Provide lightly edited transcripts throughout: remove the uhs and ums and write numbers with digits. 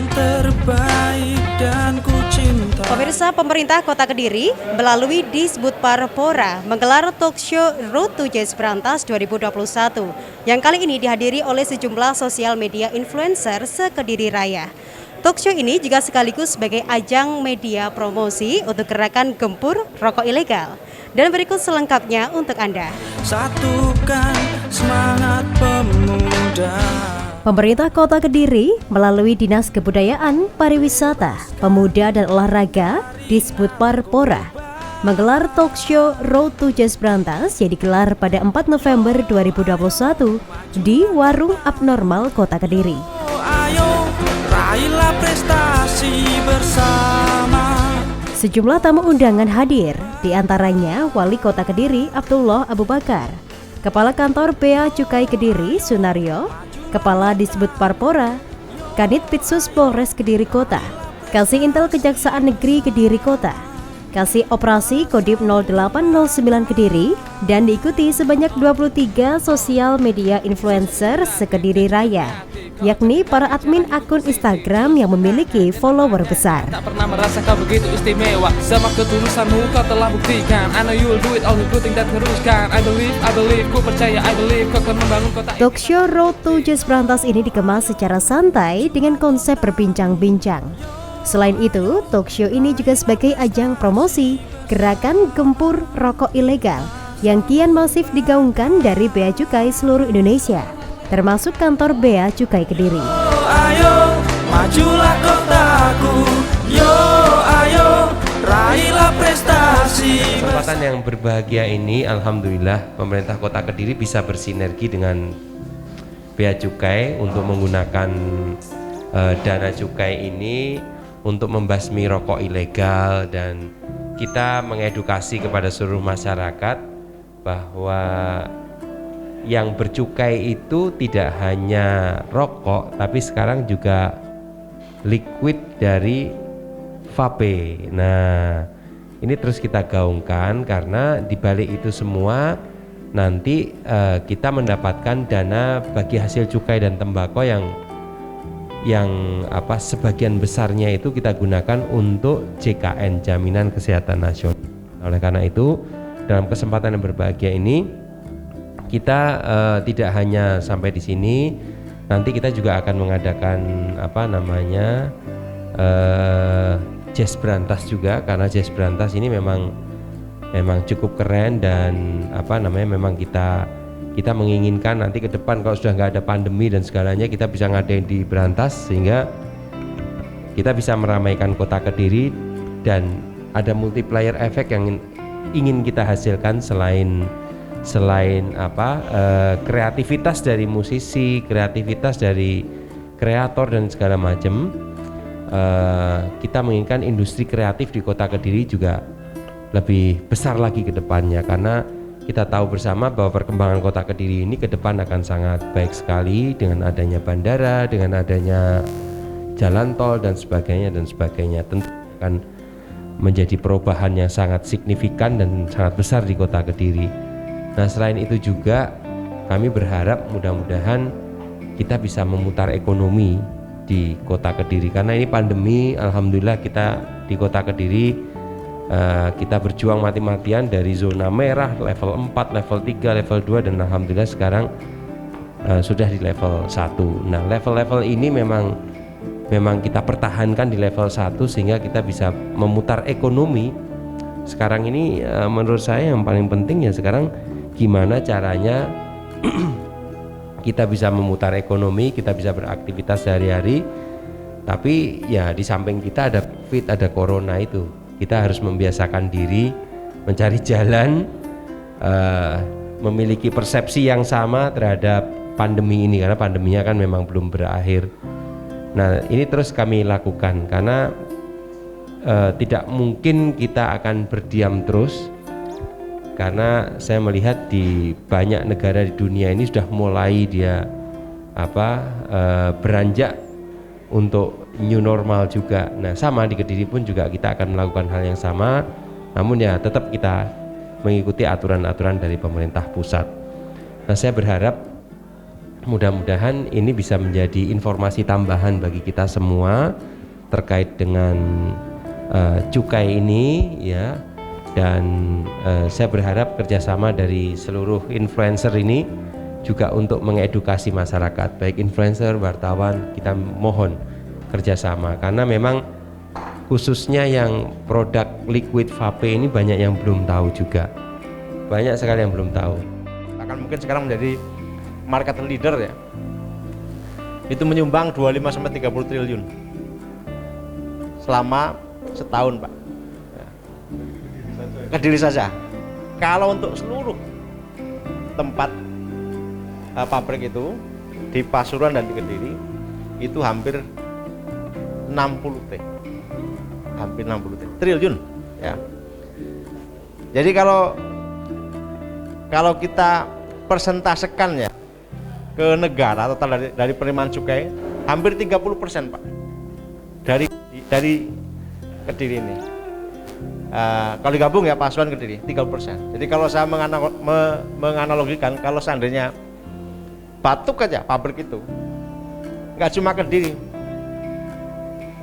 yang terbaik dan ku cinta. Pemirsa, pemerintah Kota Kediri melalui Disbudpar Pora menggelar talk show Road to Jazz Brantas 2021 yang kali ini dihadiri oleh sejumlah sosial media influencer se-Kediri Raya. Talk show ini juga sekaligus sebagai ajang media promosi untuk gerakan gempur rokok ilegal. Dan berikut selengkapnya untuk Anda. Satukan semangat pemuda. Pemerintah Kota Kediri melalui Dinas Kebudayaan, Pariwisata, Pemuda dan Olahraga Disbudpar Pora menggelar talk show Road to Jazz Brantas yang digelar pada 4 November 2021 di Warung Abnormal Kota Kediri. Ayo raihlah prestasi bersama. Sejumlah tamu undangan hadir, di antaranya Wali Kota Kediri Abdullah Abu Bakar, Kepala Kantor Bea Cukai Kediri Sunario, Kepala Disbudpar Pora, Kanit Pitsus Polres Kediri Kota, Kasih Intel Kejaksaan Negeri Kediri Kota, Kasih Operasi Kodim 0809 Kediri, dan diikuti sebanyak 23 sosial media influencer se-Kediri Raya, yakni para admin akun Instagram yang memiliki follower besar. Tak pernah merasa kau begitu istimewa, sama ketulusanmu kau telah buktikan. I know you'll do it, all the good thing that teruskan. I believe, ku percaya, I believe kau akan membangun kota. Talk show Road to Jazz Brantas ini dikemas secara santai dengan konsep berbincang-bincang. Selain itu, talk show ini juga sebagai ajang promosi gerakan gempur rokok ilegal yang kian masif digaungkan dari Bea Cukai seluruh Indonesia, termasuk kantor Bea Cukai Kediri. Ayo majulah kotaku, yo ayo raihlah prestasi. Kesempatan yang berbahagia ini, alhamdulillah pemerintah Kota Kediri bisa bersinergi dengan Bea Cukai untuk menggunakan dana cukai ini untuk membasmi rokok ilegal, dan kita mengedukasi kepada seluruh masyarakat bahwa yang bercukai itu tidak hanya rokok, tapi sekarang juga liquid dari vape. Nah, ini terus kita gaungkan karena di balik itu semua nanti kita mendapatkan dana bagi hasil cukai dan tembakau yang sebagian besarnya itu kita gunakan untuk JKN, Jaminan Kesehatan Nasional. Oleh karena itu, dalam kesempatan yang berbahagia ini kita tidak hanya sampai di sini, nanti kita juga akan mengadakan Jazz Brantas juga, karena Jazz Brantas ini memang cukup keren dan memang kita menginginkan nanti ke depan kalau sudah nggak ada pandemi dan segalanya, kita bisa ngadain di Brantas sehingga kita bisa meramaikan Kota Kediri dan ada multiplier efek yang ingin kita hasilkan selain kreativitas dari musisi, kreativitas dari kreator dan segala macam. Kita menginginkan industri kreatif di Kota Kediri juga lebih besar lagi ke depannya, karena kita tahu bersama bahwa perkembangan Kota Kediri ini ke depan akan sangat baik sekali dengan adanya bandara, dengan adanya jalan tol dan sebagainya. Tentu akan menjadi perubahan yang sangat signifikan dan sangat besar di Kota Kediri. Nah, selain itu juga kami berharap mudah-mudahan kita bisa memutar ekonomi di Kota Kediri, karena ini pandemi. Alhamdulillah kita di Kota Kediri kita berjuang mati-matian dari zona merah, level 4, level 3, level 2, dan alhamdulillah sekarang sudah di level 1. Nah, level-level ini memang kita pertahankan di level 1 sehingga kita bisa memutar ekonomi. Sekarang ini menurut saya yang paling penting ya sekarang gimana caranya kita bisa memutar ekonomi, kita bisa beraktivitas sehari-hari, tapi ya di samping kita ada COVID, ada corona itu. Kita harus membiasakan diri mencari jalan, memiliki persepsi yang sama terhadap pandemi ini, karena pandeminya kan memang belum berakhir. Nah, ini terus kami lakukan karena tidak mungkin kita akan berdiam terus, karena saya melihat di banyak negara di dunia ini sudah mulai dia beranjak untuk new normal juga. Nah, sama di Kediri pun juga kita akan melakukan hal yang sama, namun ya tetap kita mengikuti aturan-aturan dari pemerintah pusat. Nah, saya berharap mudah-mudahan ini bisa menjadi informasi tambahan bagi kita semua terkait dengan cukai ini ya. Dan saya berharap kerjasama dari seluruh influencer ini juga untuk mengedukasi masyarakat, baik influencer, wartawan, kita mohon kerjasama karena memang khususnya yang produk liquid vape ini banyak yang belum tahu juga, banyak sekali yang belum tahu. Akan mungkin sekarang menjadi market leader ya, itu menyumbang 25-30 triliun selama setahun Pak. Kediri saja. Kalau untuk seluruh tempat pabrik itu di Pasuruan dan di Kediri itu hampir 60 triliun ya. Jadi kalau kita persentasekan ya ke negara total dari penerimaan cukai hampir 30% Pak dari Kediri ini. Kalau digabung ya Pasuruan Kediri 30%. Jadi kalau saya menganalogikan, kalau seandainya batuk aja pabrik itu nggak cuma Kediri,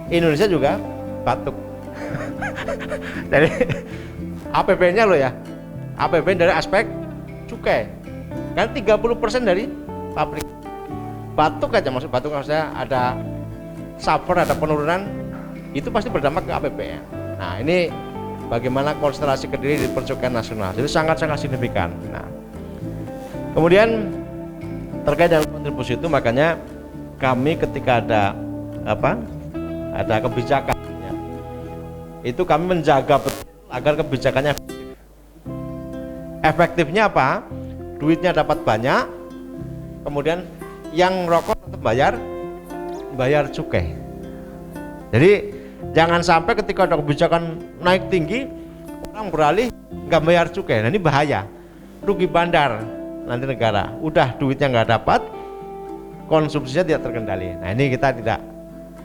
Indonesia juga batuk. Jadi APBN-nya loh ya, APBN dari aspek cukai kan 30% dari pabrik. Batuk aja, batuk maksudnya ada suffer, ada penurunan, itu pasti berdampak ke APBN. Nah ini bagaimana konstelasi Kediri di percukai nasional, jadi sangat-sangat signifikan. Nah, kemudian terkait dengan kontribusi itu, makanya kami ketika ada kebijakan, ya, itu kami menjaga betul agar kebijakannya efektif. Efektifnya apa? Duitnya dapat banyak, kemudian yang rokok tetap bayar cukai. Jadi jangan sampai ketika ada kebijakan naik tinggi, orang beralih nggak bayar cukai. Nah ini bahaya, rugi bandar nanti negara. Udah duitnya nggak dapat, konsumsinya tidak terkendali. Nah ini kita tidak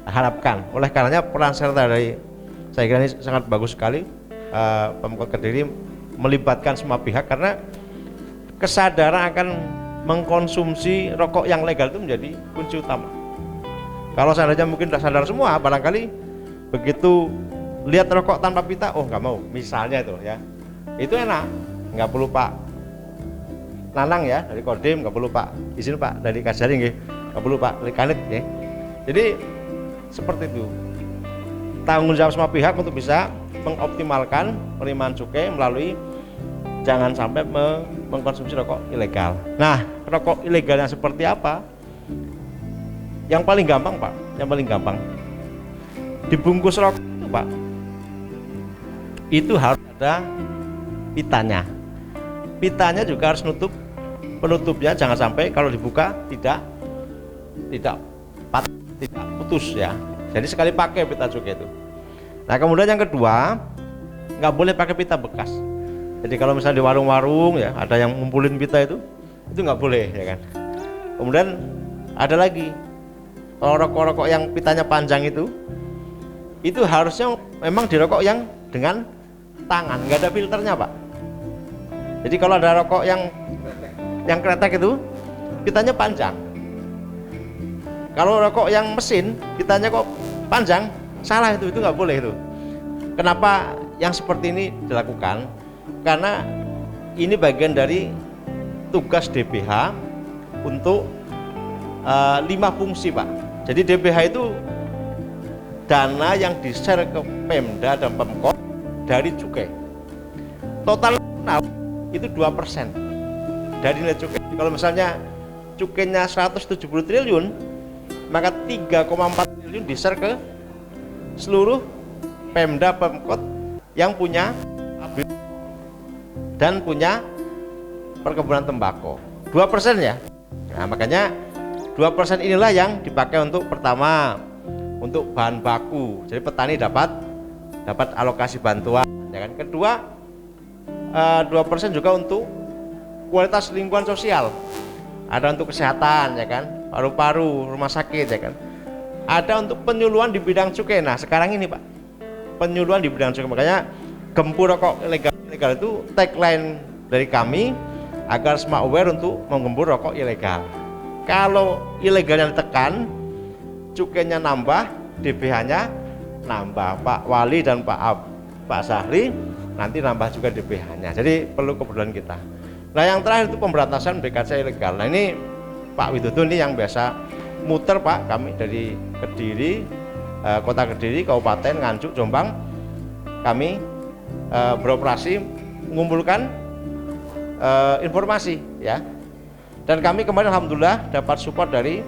harapkan. Oleh karenanya peran serta dari, saya kira ini sangat bagus sekali, Pemkot Kediri melibatkan semua pihak karena kesadaran akan mengkonsumsi rokok yang legal itu menjadi kunci utama. Kalau seandainya mungkin sudah sadar semua, barangkali begitu lihat rokok tanpa pita, oh nggak mau, misalnya itu ya, itu enak, nggak perlu Pak Nanang ya dari Kodim, nggak perlu Pak izin Pak dari Kasari, nggak perlu Pak Likanit ya. Jadi seperti itu, tanggung jawab semua pihak untuk bisa mengoptimalkan penerimaan cukai melalui jangan sampai mengkonsumsi rokok ilegal. Nah, rokok ilegal yang seperti apa? Yang paling gampang Pak, yang paling gampang dibungkus rokok itu Pak, itu harus ada pitanya. Pitanya juga harus penutupnya jangan sampai kalau dibuka tidak putus ya. Jadi sekali pakai pita cukai itu. Nah kemudian yang kedua, nggak boleh pakai pita bekas. Jadi kalau misalnya di warung-warung ya ada yang ngumpulin pita itu nggak boleh ya kan. Kemudian ada lagi, kalau rokok-rokok yang pitanya panjang itu harusnya memang dirokok yang dengan tangan, nggak ada filternya Pak. Jadi kalau ada rokok yang kretek itu pitanya panjang. Kalau rokok yang mesin pitanya kok panjang, salah itu nggak boleh itu. Kenapa yang seperti ini dilakukan? Karena ini bagian dari tugas DBH untuk 5 fungsi Pak. Jadi DBH itu dana yang di-share ke Pemda dan Pemkot dari cukai. Total itu 2% dari nilai cukai. Kalau misalnya cukainya 170 triliun, maka 3,4 triliun di-share ke seluruh Pemda Pemkot yang punya pabrik dan punya perkebunan tembakau. 2% ya. Nah, makanya 2% inilah yang dipakai untuk pertama untuk bahan baku. Jadi petani dapat alokasi bantuan, ya kan. Kedua, 2% juga untuk kualitas lingkungan sosial. Ada untuk kesehatan, ya kan, paru-paru, rumah sakit, ya kan. Ada untuk penyuluhan di bidang cukai. Nah, sekarang ini Pak, penyuluhan di bidang cukai. Makanya Gempur Rokok Ilegal itu tagline dari kami agar semua aware untuk menggempur rokok ilegal. Kalau ilegalnya ditekan, cukainya nambah, DBH-nya nambah. Pak Wali dan Pak Sahri nanti nambah juga DBH-nya. Jadi perlu kepedulian kita. Nah yang terakhir itu pemberantasan BKC ilegal. Nah ini Pak Widodo ini yang biasa muter Pak, kami dari Kediri, Kota Kediri, Kabupaten Nganjuk, Jombang, kami beroperasi mengumpulkan informasi ya. Dan kami kemarin alhamdulillah dapat support dari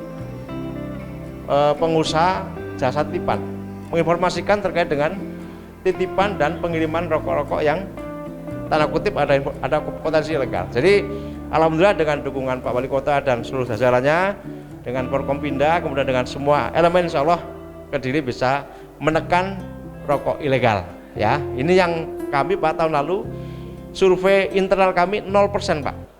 pengusaha jasa titipan menginformasikan terkait dengan titipan dan pengiriman rokok-rokok yang tanda kutip ada potensi ilegal. Jadi alhamdulillah dengan dukungan Pak Wali Kota dan seluruh jajarannya, dengan Forkompinda, kemudian dengan semua elemen, insya Allah Kediri bisa menekan rokok ilegal ya. Ini yang kami Pak tahun lalu survei internal kami 0% Pak.